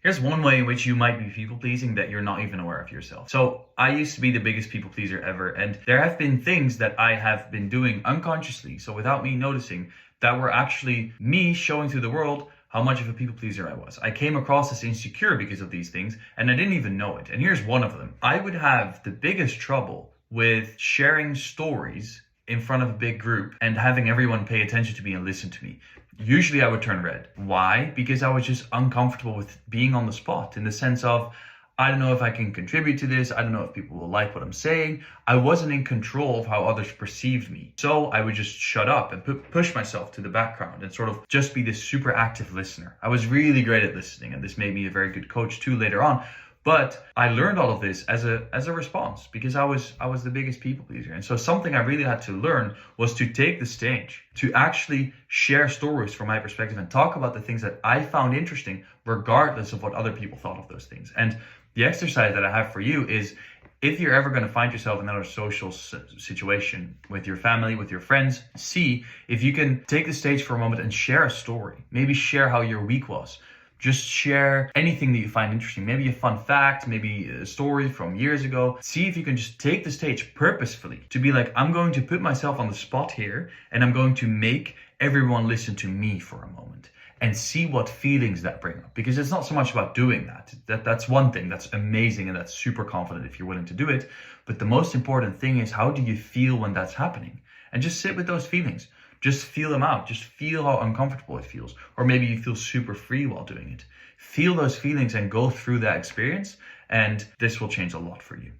Here's one way in which you might be people pleasing that you're not even aware of yourself. So I used to be the biggest people pleaser ever, and there have been things that I have been doing unconsciously, so without me noticing, that were actually me showing to the world how much of a people pleaser I was. I came across as insecure because of these things, and I didn't even know it. And here's one of them. I would have the biggest trouble with sharing stories in front of a big group and having everyone pay attention to me and listen to me. Usually I would turn red. Why? Because I was just uncomfortable with being on the spot, in the sense of, I don't know if I can contribute to this. I don't know if people will like what I'm saying. I wasn't in control of how others perceived me. So I would just shut up and push myself to the background and sort of just be this super active listener. I was really great at listening, and this made me a very good coach too later on. But I learned all of this as a response, because I was the biggest people pleaser. And so something I really had to learn was to take the stage, to actually share stories from my perspective and talk about the things that I found interesting, regardless of what other people thought of those things. And the exercise that I have for you is, if you're ever going to find yourself in another social situation with your family, with your friends, see if you can take the stage for a moment and share a story. Maybe share how your week was. Just share anything that you find interesting. Maybe a fun fact, maybe a story from years ago. See if you can just take the stage purposefully to be like, I'm going to put myself on the spot here, and I'm going to make everyone listen to me for a moment, and see what feelings that bring up. Because it's not so much about doing that. That's one thing. That's amazing, and that's super confident if you're willing to do it. But the most important thing is, how do you feel when that's happening? And just sit with those feelings. Just feel them out. Just feel how uncomfortable it feels. Or maybe you feel super free while doing it. Feel those feelings and go through that experience, and this will change a lot for you.